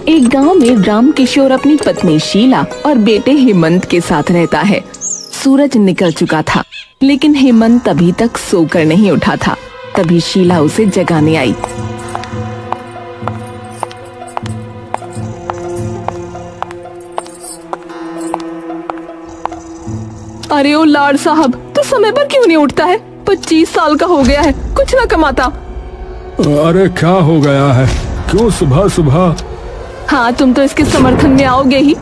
एक गांव में राम किशोर अपनी पत्नी शीला और बेटे हेमंत के साथ रहता है। सूरज निकल चुका था, लेकिन हेमंत अभी तक सोकर नहीं उठा था। तभी शीला उसे जगाने आई। अरे ओ लाड साहब, तो समय पर क्यों नहीं उठता है? 25 साल का हो गया है, कुछ ना कमाता। अरे क्या हो गया है? क्यों सुबह सुबह? हाँ, तुम तो इसके समर्थन में आओगे ही।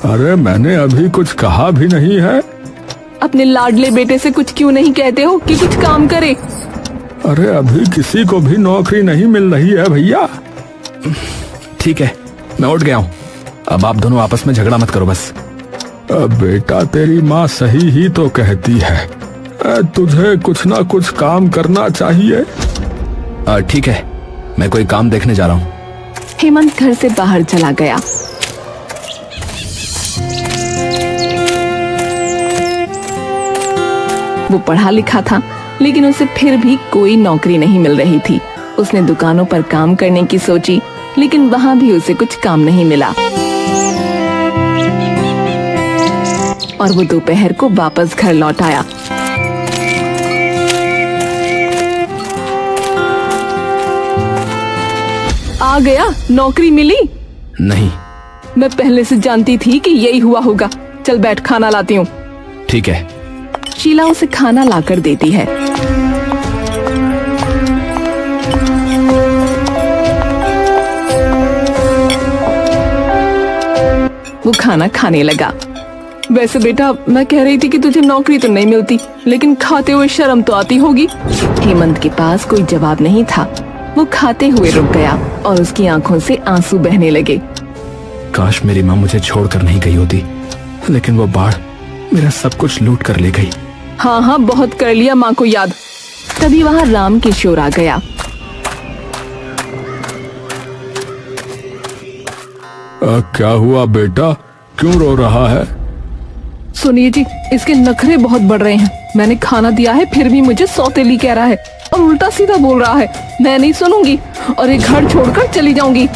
अरे मैंने अभी कुछ कहा भी नहीं है। अपने लाडले बेटे से कुछ क्यों नहीं कहते हो कि कुछ काम करे? अरे अभी किसी को भी नौकरी नहीं मिल रही है भैया। ठीक है, मैं उठ गया हूँ। अब आप दोनों आपस में झगड़ा मत करो बस। बेटा, तेरी माँ सही ही तो कहती है, तुझे कुछ ना कुछ काम करना चाहिए। ठीक है, मैं कोई काम देखने जा रहा हूँ। हेमंत घर से बाहर चला गया। वो पढ़ा लिखा था, लेकिन उसे फिर भी कोई नौकरी नहीं मिल रही थी। उसने दुकानों पर काम करने की सोची, लेकिन वहाँ भी उसे कुछ काम नहीं मिला और वो दोपहर को वापस घर लौट आया। आ गया, नौकरी मिली? नहीं। मैं पहले से जानती थी कि यही हुआ होगा। चल बैठ, खाना लाती हूँ। ठीक है। शीला उसे खाना लाकर देती है। वो खाना खाने लगा। वैसे बेटा, मैं कह रही थी कि तुझे नौकरी तो नहीं मिलती, लेकिन खाते हुए शर्म तो आती होगी। हेमंत के पास कोई जवाब नहीं था। वो खाते हुए रुक गया और उसकी आंखों से आंसू बहने लगे। काश मेरी माँ मुझे छोड़कर नहीं गई होती, लेकिन वो बाढ़ मेरा सब कुछ लूट कर ले गई। हाँ हाँ, बहुत कर लिया माँ को याद। तभी वहाँ राम किशोर आ गया। क्या हुआ बेटा, क्यों रो रहा है? सुनिए जी, इसके नखरे बहुत बढ़ रहे हैं। मैंने खाना दिया है, फिर भी मुझे सौतेली कह रहा है और उल्टा सीधा बोल रहा है। मैं नहीं सुनूंगी और ये घर छोड़कर चली जाऊंगी।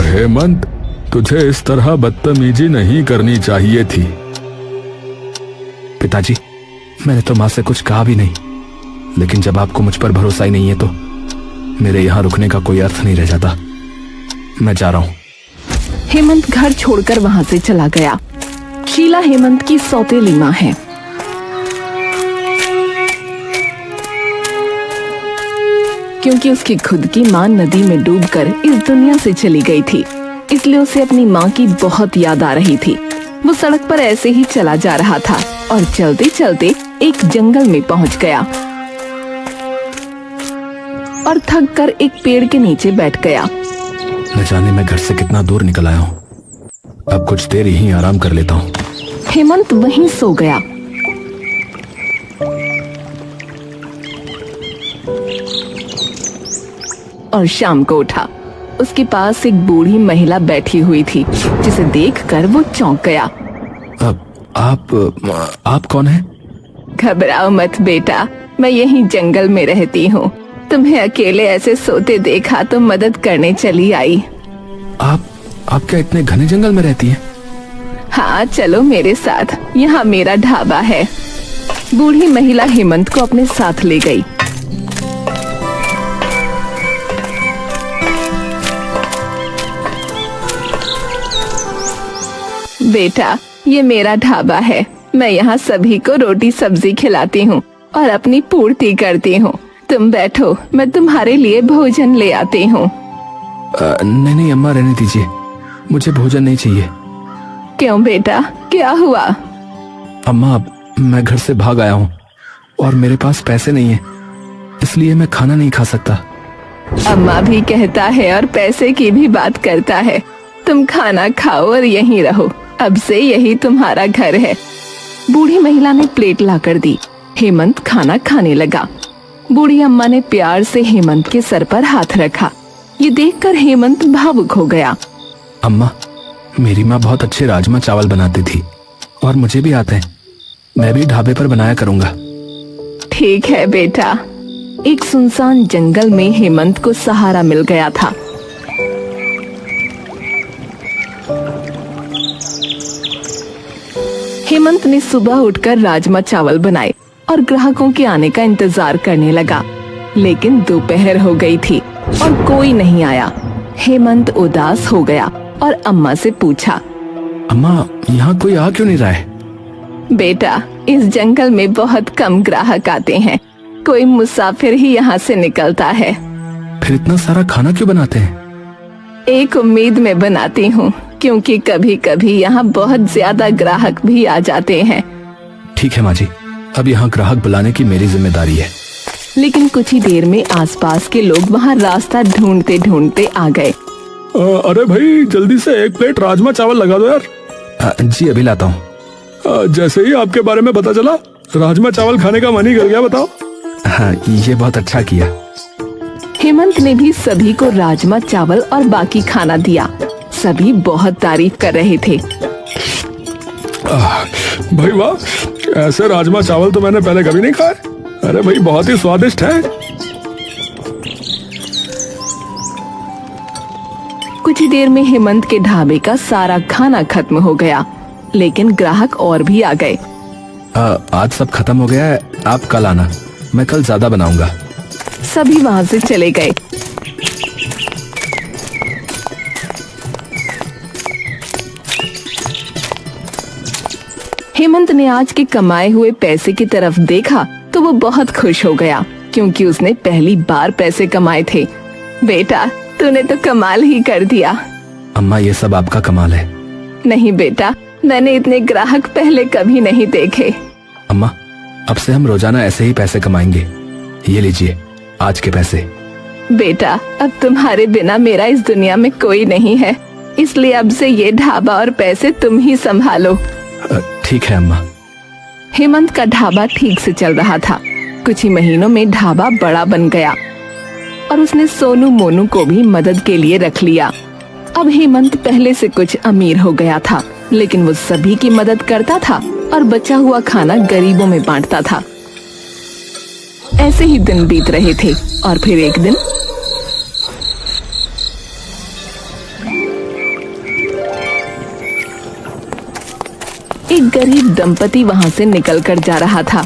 हेमंत, तुझे इस तरह बदतमीजी नहीं करनी चाहिए थी। पिताजी, मैंने तो माँ से कुछ कहा भी नहीं, लेकिन जब आपको मुझ पर भरोसा ही नहीं है तो मेरे यहाँ रुकने का कोई अर्थ नहीं रह जाता। मैं जा रहा हूँ। हेमंत घर छोड़कर वहाँ से चला गया। शीला हेमंत की सौतेली माँ है। क्योंकि उसकी खुद की माँ नदी में डूबकर इस दुनिया से चली गई थी, इसलिए उसे अपनी माँ की बहुत याद आ रही थी। वो सड़क पर ऐसे ही चला जा रहा था और चलते चलते एक जंगल में पहुँच गया और थक कर एक पेड़ के नीचे बैठ गया। न जाने मैं घर से कितना दूर निकल आया हूँ। अब कुछ देर यहीं आराम कर लेता हूँ। हेमंत वहीं सो गया। और शाम को उठा। उसके पास एक बूढ़ी महिला बैठी हुई थी, जिसे देखकर वो चौंक गया। आप कौन हैं? घबराओ मत बेटा, मैं यहीं जंगल में रहती हूँ। तुम्हें अकेले ऐसे सोते देखा तो मदद करने चली आई। आप क्या इतने घने जंगल में रहती हैं? हाँ, चलो मेरे साथ, यहाँ मेरा ढाबा है। बूढ़ी महिला हेमंत को अपने साथ ले गई। बेटा, ये मेरा ढाबा है। मैं यहाँ सभी को रोटी सब्जी खिलाती हूँ और अपनी पूर्ति करती हूँ। तुम बैठो, मैं तुम्हारे लिए भोजन ले आती हूँ। नहीं अम्मा, रहने दीजिए, मुझे भोजन नहीं चाहिए। क्यों बेटा, क्या हुआ? अम्मा, मैं घर से भाग आया हूँ और मेरे पास पैसे नहीं है, इसलिए मैं खाना नहीं खा सकता। अम्मा भी कहता है और पैसे की भी बात करता है। तुम खाना खाओ और यहीं रहो, अब से यही तुम्हारा घर है। बूढ़ी महिला ने प्लेट लाकर दी। हेमंत खाना खाने लगा। बूढ़ी अम्मा ने प्यार से हेमंत के सर पर हाथ रखा। ये देखकर हेमंत भावुक हो गया। अम्मा, मेरी माँ बहुत अच्छे राजमा चावल बनाती थी और मुझे भी आते हैं। मैं भी ढाबे पर बनाया करूँगा। ठीक है बेटा। एक सुनसान जंगल में हेमंत को सहारा मिल गया था। हेमंत ने सुबह उठकर राजमा चावल बनाए और ग्राहकों के आने का इंतजार करने लगा, लेकिन दोपहर हो गई थी और कोई नहीं आया। हेमंत उदास हो गया और अम्मा से पूछा, अम्मा, यहाँ कोई आ क्यों नहीं रहा है? बेटा, इस जंगल में बहुत कम ग्राहक आते हैं, कोई मुसाफिर ही यहाँ से निकलता है। फिर इतना सारा खाना क्यों बनाते हैं? एक उम्मीद में बनाती हूँ, क्योंकि कभी कभी यहाँ बहुत ज्यादा ग्राहक भी आ जाते हैं। ठीक है माँ जी, अब यहाँ ग्राहक बुलाने की मेरी जिम्मेदारी है। लेकिन कुछ ही देर में आसपास के लोग वहाँ रास्ता ढूंढते ढूंढते आ गए। अरे भाई, जल्दी से एक प्लेट राजमा चावल लगा दो यार। जी अभी लाता हूँ। जैसे ही आपके बारे में पता चला, राजमा चावल खाने का मन ही कर गया। बताओ। हाँ, ये बहुत अच्छा किया। हेमंत ने भी सभी को राजमा चावल और बाकी खाना दिया। सभी बहुत तारीफ कर रहे थे। भाई वाह, ऐसे राजमा चावल तो मैंने पहले कभी नहीं खाए। अरे भाई, बहुत ही स्वादिष्ट है। कुछ ही देर में हेमंत के ढाबे का सारा खाना खत्म हो गया, लेकिन ग्राहक और भी आ गए। आज सब खत्म हो गया है, आप कल आना, मैं कल ज्यादा बनाऊंगा। सभी वहाँ से चले गए। हेमंत ने आज के कमाए हुए पैसे की तरफ देखा तो वो बहुत खुश हो गया, क्योंकि उसने पहली बार पैसे कमाए थे। बेटा, तूने तो कमाल ही कर दिया। अम्मा, ये सब आपका कमाल है। नहीं बेटा, मैंने इतने ग्राहक पहले कभी नहीं देखे। अम्मा, अब से हम रोजाना ऐसे ही पैसे कमाएंगे। ये लीजिए आज के पैसे। बेटा, अब तुम्हारे बिना मेरा इस दुनिया में कोई नहीं है, इसलिए अब से ये ढाबा और पैसे तुम ही संभालो। ठीक है अम्मा। हेमंत का ढाबा ठीक से चल रहा था। कुछ ही महीनों में ढाबा बड़ा बन गया और उसने सोनू मोनू को भी मदद के लिए रख लिया। अब हेमंत पहले से कुछ अमीर हो गया था, लेकिन वो सभी की मदद करता था और बचा हुआ खाना गरीबों में बांटता था। ऐसे ही दिन बीत रहे थे और फिर एक दिन एक गरीब दंपति वहां से निकलकर जा रहा था।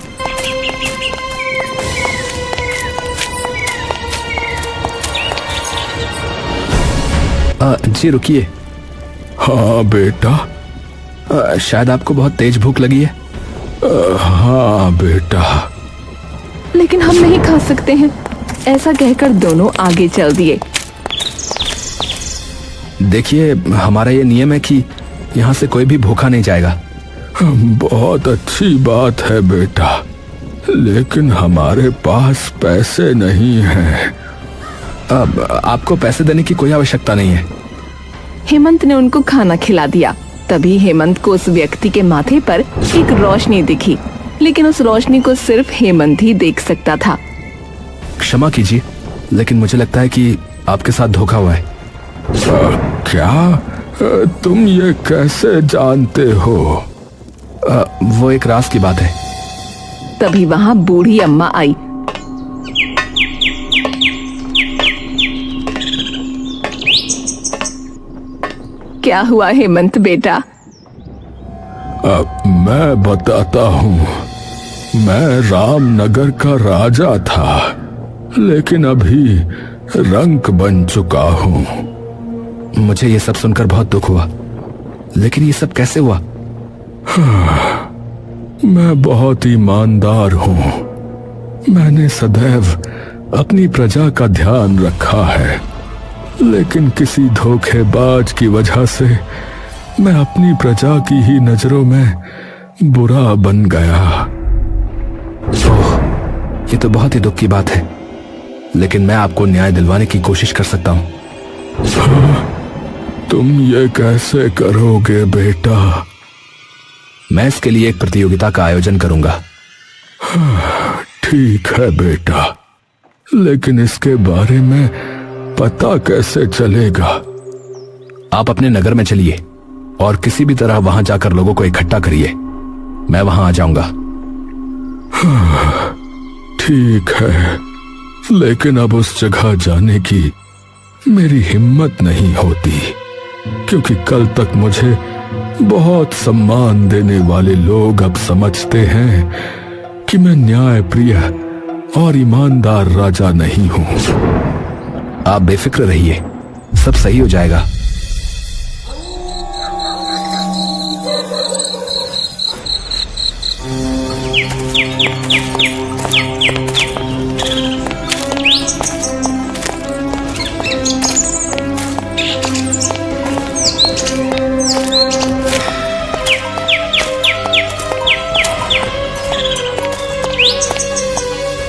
जी रुकिए। हाँ बेटा। शायद आपको बहुत तेज भूख लगी है। हाँ बेटा। लेकिन हम नहीं खा सकते हैं, ऐसा कहकर दोनों आगे चल दिए। देखिए, हमारा ये नियम है कि यहाँ से कोई भी भूखा नहीं जाएगा। बहुत अच्छी बात है बेटा, लेकिन हमारे पास पैसे नहीं हैं। अब आपको पैसे देने की कोई आवश्यकता नहीं है। हेमंत ने उनको खाना खिला दिया। तभी हेमंत को उस व्यक्ति के माथे पर एक रोशनी दिखी, लेकिन उस रोशनी को सिर्फ हेमंत ही देख सकता था। क्षमा कीजिए, लेकिन मुझे लगता है कि आपके साथ धोखा हुआ है। क्या? तुम ये कैसे जानते हो? वो एक राज की बात है। तभी वहाँ बूढ़ी अम्मा आई। क्या हुआ हेमंत बेटा? मैं बताता हूँ। मैं रामनगर का राजा था, लेकिन अभी रंक बन चुका हूँ। मुझे ये सब सुनकर बहुत दुख हुआ, लेकिन ये सब कैसे हुआ? मैं बहुत ईमानदार हूँ। मैंने सदैव अपनी प्रजा का ध्यान रखा है, लेकिन किसी धोखेबाज की वजह से मैं अपनी प्रजा की ही नजरों में बुरा बन गया। ओह, ये तो बहुत ही दुख की बात है, लेकिन मैं आपको न्याय दिलवाने की कोशिश कर सकता हूँ। तुम ये कैसे करोगे बेटा? मैं इसके लिए एक प्रतियोगिता का आयोजन करूंगा। ठीक है बेटा, लेकिन इसके बारे में पता कैसे चलेगा? आप अपने नगर में चलिए और किसी भी तरह वहां जाकर लोगों को इकट्ठा करिए। मैं वहां आ जाऊंगा। ठीक है, लेकिन अब उस जगह जाने की मेरी हिम्मत नहीं होती, क्योंकि कल तक मुझे बहुत सम्मान देने वाले लोग अब समझते हैं कि मैं न्यायप्रिय और ईमानदार राजा नहीं हूं। आप बेफिक्र रहिए, सब सही हो जाएगा।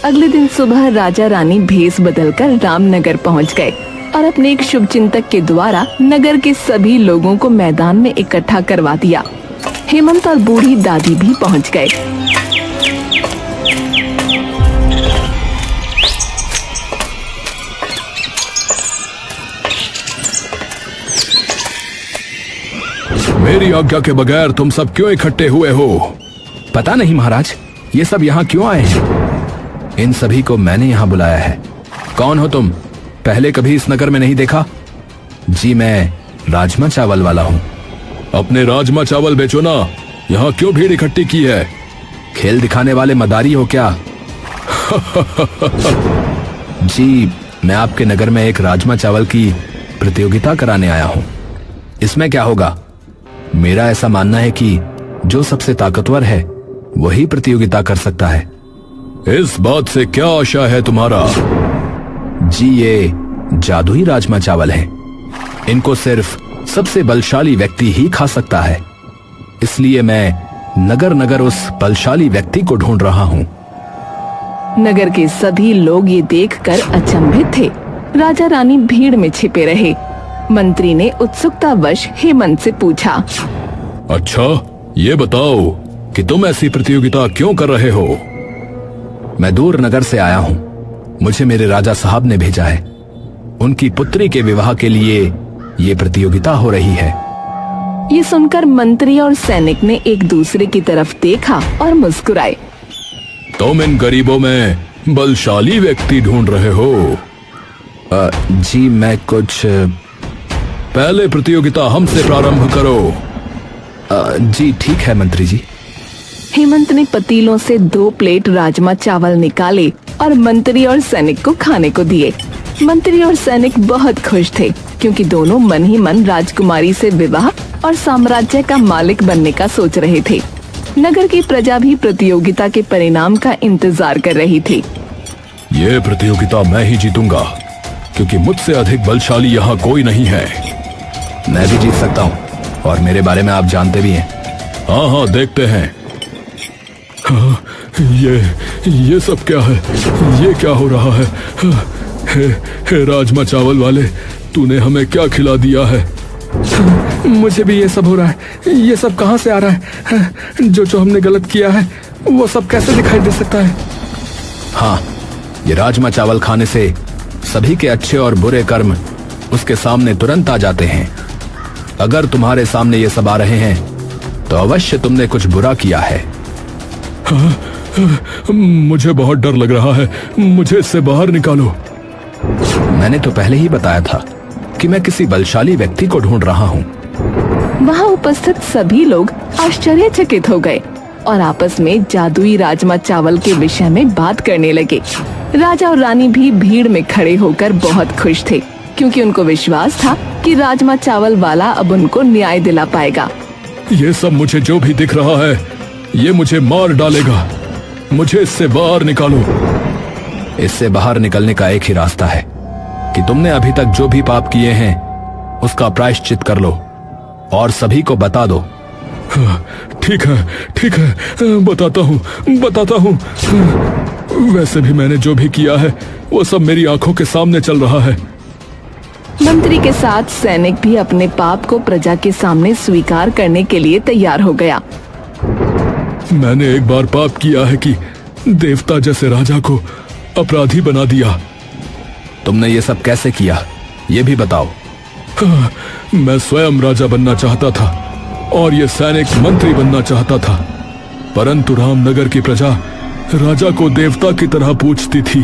अगले दिन सुबह राजा रानी भेष बदलकर रामनगर पहुंच गए और अपने एक शुभ चिंतक के द्वारा नगर के सभी लोगों को मैदान में इकट्ठा करवा दिया। हेमंत और बूढ़ी दादी भी पहुंच गए। मेरी आज्ञा के बगैर तुम सब क्यों इकट्ठे हुए हो? पता नहीं महाराज, ये सब यहाँ क्यों आए हैं? इन सभी को मैंने यहाँ बुलाया है। कौन हो तुम? पहले कभी इस नगर में नहीं देखा? जी मैं राजमा चावल वाला हूँ। अपने राजमा चावल बेचो ना, यहाँ क्यों भीड़ इकट्ठी की है? खेल दिखाने वाले मदारी हो क्या? जी मैं आपके नगर में एक राजमा चावल की प्रतियोगिता कराने आया हूँ। इसमें क्या होगा? मेरा ऐसा मानना है कि जो सबसे ताकतवर है वही प्रतियोगिता कर सकता है। इस बात से क्या आशा है तुम्हारा? जी ये जादुई राजमा चावल हैं। इनको सिर्फ सबसे बलशाली व्यक्ति ही खा सकता है, इसलिए मैं नगर नगर उस बलशाली व्यक्ति को ढूंढ रहा हूँ। नगर के सभी लोग ये देखकर अचंभित थे। राजा रानी भीड़ में छिपे रहे। मंत्री ने उत्सुकतावश हेमंत से पूछा, अच्छा ये बताओ कि तुम ऐसी प्रतियोगिता क्यों कर रहे हो? मैं दूर नगर से आया हूँ। मुझे मेरे राजा साहब ने भेजा है। उनकी पुत्री के विवाह के लिए ये प्रतियोगिता हो रही है। ये सुनकर मंत्री और सैनिक ने एक दूसरे की तरफ देखा और मुस्कुराए। तुम इन गरीबों में बलशाली व्यक्ति ढूंढ रहे हो? जी मैं कुछ पहले प्रतियोगिता हमसे प्रारंभ करो। जी ठीक है मंत्री जी। हेमंत ने पतीलों से 2 प्लेट राजमा चावल निकाले और मंत्री और सैनिक को खाने को दिए। मंत्री और सैनिक बहुत खुश थे, क्योंकि दोनों मन ही मन राजकुमारी से विवाह और साम्राज्य का मालिक बनने का सोच रहे थे। नगर की प्रजा भी प्रतियोगिता के परिणाम का इंतजार कर रही थी। ये प्रतियोगिता मैं ही जीतूंगा, क्योंकि मुझसे अधिक बलशाली यहाँ कोई नहीं है। मैं भी जीत सकता हूँ, और मेरे बारे में आप जानते भी हैं। हाँ हाँ देखते हैं। हाँ, ये सब क्या है? ये क्या हो रहा है? हे राजमा चावल वाले, तूने हमें क्या खिला दिया है? मुझे भी ये सब हो रहा है। ये सब कहाँ से आ रहा है? जो हमने गलत किया है वो सब कैसे दिखाई दे सकता है? हाँ, ये राजमा चावल खाने से सभी के अच्छे और बुरे कर्म उसके सामने तुरंत आ जाते हैं। अगर तुम्हारे सामने ये सब आ रहे हैं तो अवश्य तुमने कुछ बुरा किया है। मुझे बहुत डर लग रहा है, मुझे इससे बाहर निकालो। मैंने तो पहले ही बताया था कि मैं किसी बलशाली व्यक्ति को ढूंढ रहा हूँ। वहाँ उपस्थित सभी लोग आश्चर्यचकित हो गए और आपस में जादुई राजमा चावल के विषय में बात करने लगे। राजा और रानी भी भीड़ में खड़े होकर बहुत खुश थे, क्योंकि उनको विश्वास था कि राजमा चावल वाला अब उनको न्याय दिला पाएगा। ये सब मुझे जो भी दिख रहा है, ये मुझे मार डालेगा। मुझे इससे बाहर निकालो। इससे बाहर निकलने का एक ही रास्ता है कि तुमने अभी तक जो भी पाप किए हैं उसका प्रायश्चित कर लो और सभी को बता दो। ठीक है, बताता हूँ। वैसे भी मैंने जो भी किया है वो सब मेरी आंखों के सामने चल रहा है। मंत्री के साथ सैनिक भी अपने पाप को प्रजा के सामने स्वीकार करने के लिए तैयार हो गया। मैंने एक बार पाप किया है कि देवता जैसे राजा को अपराधी बना दिया। तुमने ये सब कैसे किया, ये भी बताओ। मैं स्वयं राजा बनना चाहता था और ये सैनिक मंत्री बनना चाहता था, परंतु रामनगर की प्रजा राजा को देवता की तरह पूछती थी।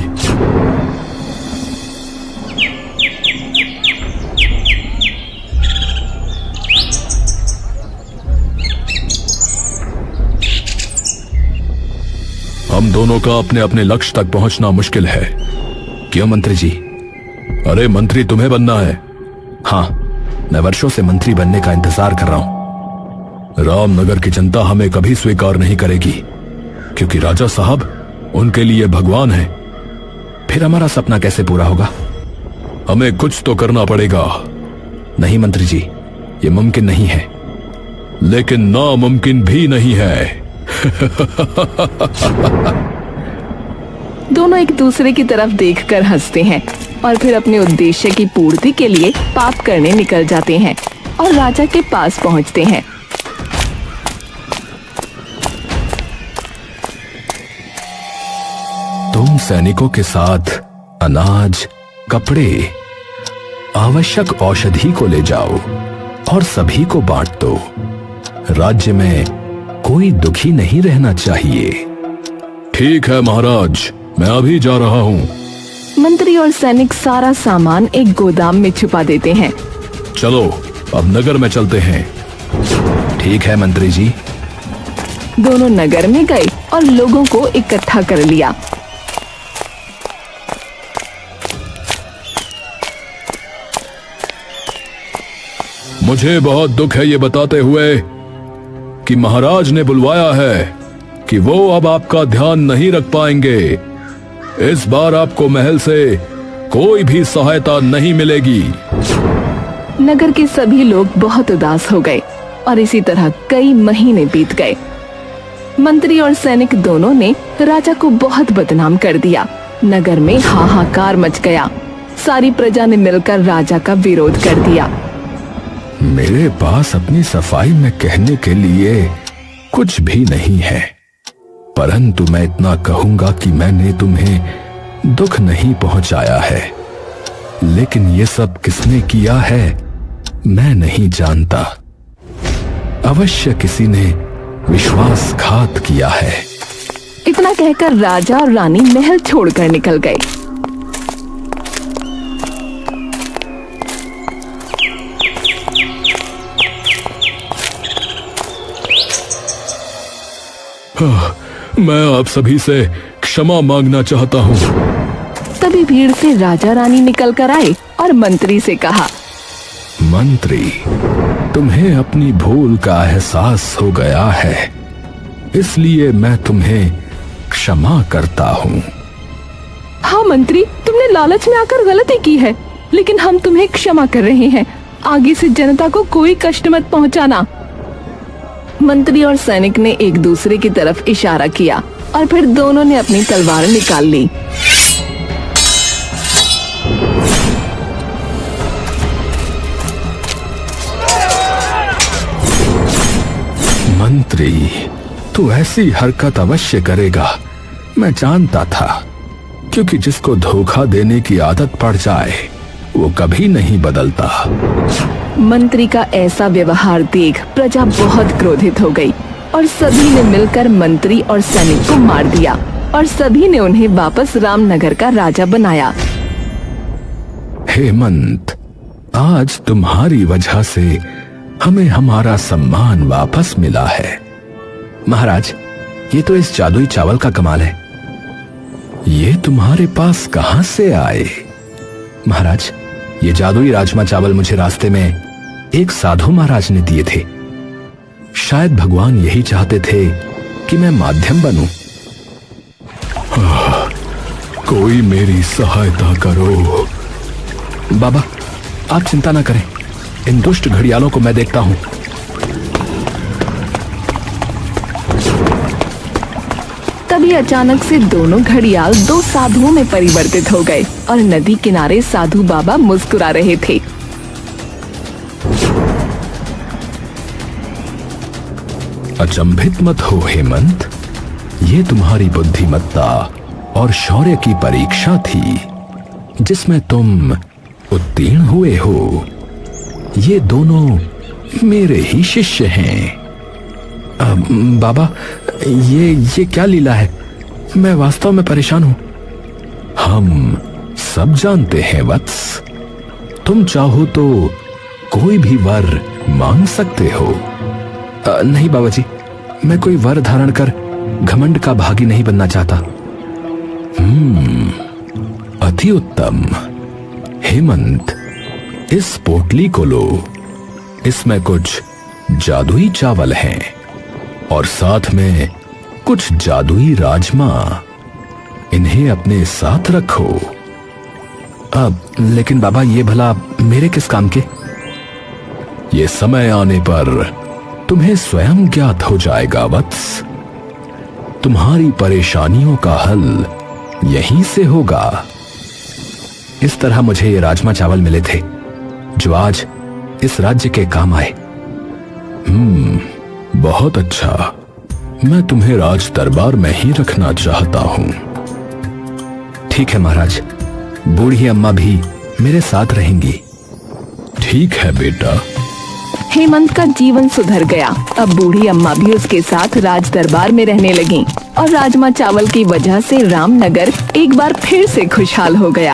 दोनों का अपने अपने लक्ष्य तक पहुंचना मुश्किल है। क्यों मंत्री जी? अरे मंत्री तुम्हें बनना है। हाँ, मैं वर्षों से मंत्री बनने का इंतजार कर रहा हूं। रामनगर की जनता हमें कभी स्वीकार नहीं करेगी, क्योंकि राजा साहब उनके लिए भगवान है। फिर हमारा सपना कैसे पूरा होगा? हमें कुछ तो करना पड़ेगा। नहीं मंत्री जी, ये मुमकिन नहीं है। लेकिन नामुमकिन भी नहीं है। दोनों एक दूसरे की तरफ देखकर हंसते हैं और फिर अपने उद्देश्य की पूर्ति के लिए पाप करने निकल जाते हैं और राजा के पास पहुंचते हैं। तुम सैनिकों के साथ अनाज, कपड़े, आवश्यक औषधि को ले जाओ और सभी को बांट दो। राज्य में कोई दुखी नहीं रहना चाहिए। ठीक है महाराज, मैं अभी जा रहा हूँ। मंत्री और सैनिक सारा सामान एक गोदाम में छुपा देते हैं। चलो अब नगर में चलते हैं। ठीक है मंत्री जी। दोनों नगर में गए और लोगों को इकट्ठा कर लिया। मुझे बहुत दुख है ये बताते हुए कि महाराज ने बुलवाया है कि वो अब आपका ध्यान नहीं रख पाएंगे। इस बार आपको महल से कोई भी सहायता नहीं मिलेगी। नगर के सभी लोग बहुत उदास हो गए और इसी तरह कई महीने बीत गए। मंत्री और सैनिक दोनों ने राजा को बहुत बदनाम कर दिया। नगर में हाहाकार मच गया। सारी प्रजा ने मिलकर राजा का विरोध कर दिया। मेरे पास अपनी सफाई में कहने के लिए कुछ भी नहीं है, परंतु मैं इतना कहूंगा कि मैंने तुम्हें दुख नहीं पहुंचाया है। लेकिन ये सब किसने किया है मैं नहीं जानता। अवश्य किसी ने विश्वासघात किया है। इतना कहकर राजा और रानी महल छोड़कर निकल गए। मैं आप सभी से क्षमा मांगना चाहता हूँ। तभी भीड़ से राजा रानी निकल कर आए और मंत्री से कहा, मंत्री, तुम्हें अपनी भूल का एहसास हो गया है, इसलिए मैं तुम्हें क्षमा करता हूँ। हाँ मंत्री, तुमने लालच में आकर गलती की है, लेकिन हम तुम्हें क्षमा कर रहे हैं। आगे से जनता को कोई कष्ट मत पहुँचाना। मंत्री और सैनिक ने एक दूसरे की तरफ इशारा किया और फिर दोनों ने अपनी तलवार निकाल ली। मंत्री, तू ऐसी हरकत अवश्य करेगा, मैं जानता था, क्योंकि जिसको धोखा देने की आदत पड़ जाए वो कभी नहीं बदलता। मंत्री का ऐसा व्यवहार देख प्रजा बहुत क्रोधित हो गई और सभी ने मिलकर मंत्री और सैनिक को मार दिया और सभी ने उन्हें वापस रामनगर का राजा बनाया। हेमंत, आज तुम्हारी वजह से हमें हमारा सम्मान वापस मिला है। महाराज, ये तो इस जादुई चावल का कमाल है। ये तुम्हारे पास कहां से आए? महाराज, ये जादुई राजमा चावल मुझे रास्ते में एक साधु महाराज ने दिए थे। शायद भगवान यही चाहते थे कि मैं माध्यम बनूं। कोई मेरी सहायता करो। बाबा, आप चिंता ना करें, इन दुष्ट घड़ियालों को मैं देखता हूं। तभी अचानक से दोनों घड़ियाल दो साधुओं में परिवर्तित हो गए और नदी किनारे साधु बाबा मुस्कुरा रहे थे। अचंभित मत हो हेमंत, ये तुम्हारी बुद्धिमत्ता और शौर्य की परीक्षा थी जिसमें तुम उत्तीर्ण हुए हो। ये दोनों मेरे ही शिष्य हैं। बाबा, ये क्या लीला है? मैं वास्तव में परेशान हूं। हम सब जानते हैं वत्स, तुम चाहो तो कोई भी वर मांग सकते हो। नहीं बाबा जी, मैं कोई वर धारण कर घमंड का भागी नहीं बनना चाहता। अति उत्तम। हेमंत, इस पोटली को लो। इसमें कुछ जादुई चावल हैं और साथ में कुछ जादुई राजमा। इन्हें अपने साथ रखो। अब लेकिन बाबा, ये भला मेरे किस काम के? ये समय आने पर तुम्हें स्वयं ज्ञात हो जाएगा वत्स। तुम्हारी परेशानियों का हल यहीं से होगा। इस तरह मुझे ये राजमा चावल मिले थे जो आज इस राज्य के काम आए। बहुत अच्छा। मैं तुम्हें राज दरबार में ही रखना चाहता हूं। ठीक है महाराज, बूढ़ी अम्मा भी मेरे साथ रहेंगी। ठीक है बेटा। हेमंत का जीवन सुधर गया। अब बूढ़ी अम्मा भी उसके साथ राज दरबार में रहने लगी और राजमा चावल की वजह से रामनगर एक बार फिर से खुशहाल हो गया।